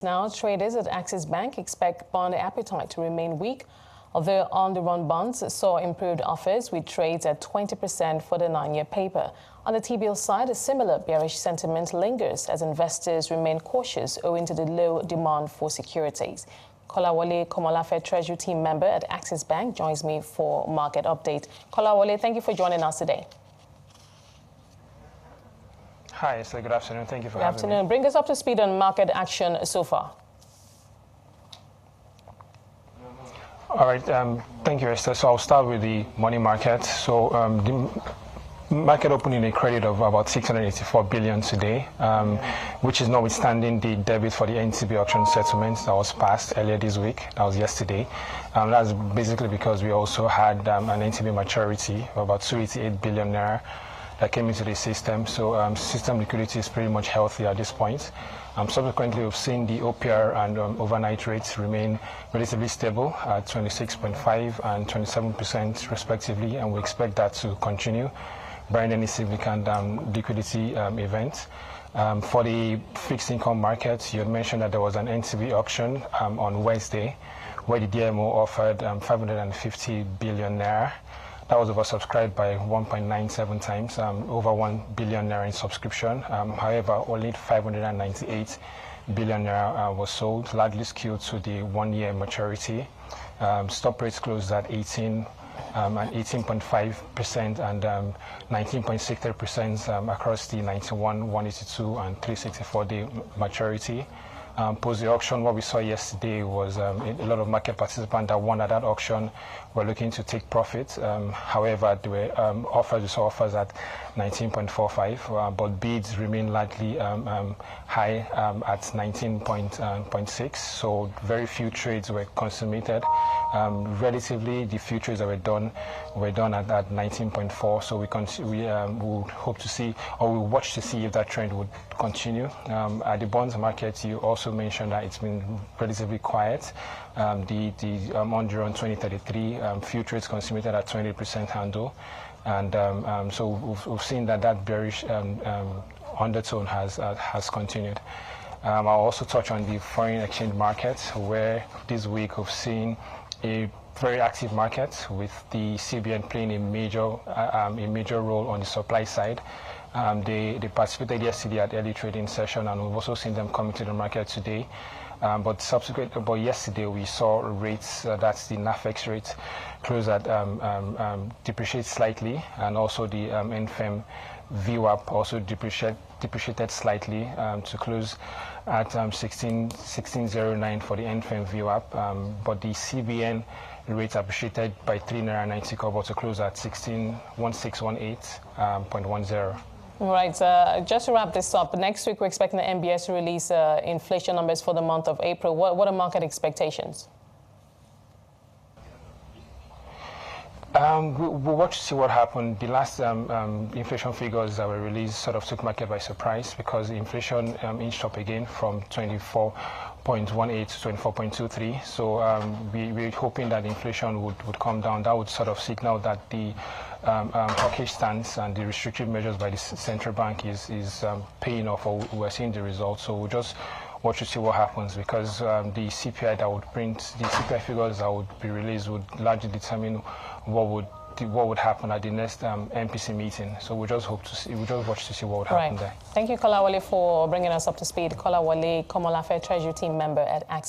Now, traders at Axis Bank expect bond appetite to remain weak, although on-the-run bonds saw improved offers with trades at 20% for the 9-year paper. On the T-bill side, a similar bearish sentiment lingers as investors remain cautious owing to the low demand for securities. Kolawole Komolafe, Treasury Team Member at Axis Bank, joins me for market update. Kolawole, thank you for joining us today. Hi, Esther. Good afternoon. Thank you for having me. Good afternoon. Bring us up to speed on market action so far. All right. Thank you, Esther. So I'll start with the money market. So the market opened in a credit of about 684 billion today, which is notwithstanding the debit for the NTB auction settlement that was passed earlier this week. That was yesterday. That's basically because we also had an NTB maturity of about 288 billion naira that came into the system. So system liquidity is pretty much healthy at this point. Subsequently, we've seen the OPR and overnight rates remain relatively stable at 26.5 and 27% respectively, and we expect that to continue barring any significant liquidity event. For the fixed income market, you had mentioned that there was an NTB auction on Wednesday where the DMO offered 550 billion naira. That was oversubscribed by 1.97 times, over 1 billion naira in subscription. However, only 598 billion naira was sold, largely skewed to the 1-year maturity. Stop rates closed at 18 and 18.5% and 19.63% across the 91, 182, and 364-day maturity. Post the auction, what we saw yesterday was a lot of market participants that won at that auction were looking to take profit. However, there were offers at 19.45, but bids remain largely high at 19.6. So very few trades were consummated. Relatively, the few trades that were done at 19.4. So we would hope to see, or we watch to see if that trend would continue. At the bonds market, you also mentioned that it's been relatively quiet. The on-the-run 2033 few trades consummated at 20% handle, and so we've seen that bearish undertone has continued. I'll also touch on the foreign exchange market, where this week we've seen a very active market with the CBN playing a major role on the supply side. They participated yesterday at early trading session, and we've also seen them coming to the market today. But yesterday we saw rates, that's the NAFEX rate, close at depreciate slightly, and also the NFM VWAP also depreciated slightly to close at 1609 for the NFM VWAP. But the CBN rate appreciated by 3 naira 90 kobo to close at 1618.10. Right. Just to wrap this up, next week we're expecting the MBS to release inflation numbers for the month of April. What are market expectations? We'll watch to see what happened. The last inflation figures that were released sort of took market by surprise because the inflation inched up again from 24.18 to 24.23. So we're hoping that inflation would come down. That would sort of signal that the hawkish stance and the restrictive measures by the central bank is paying off, or we're seeing the results. So we'll just watch to see what happens, because the CPI that would print, the CPI figures that would be released would largely determine what would happen at the next MPC meeting. So we'll just watch to see what would happen there. Thank you, Kolawole, for bringing us up to speed. Kolawole Komolafe, Treasury Team Member at Axis.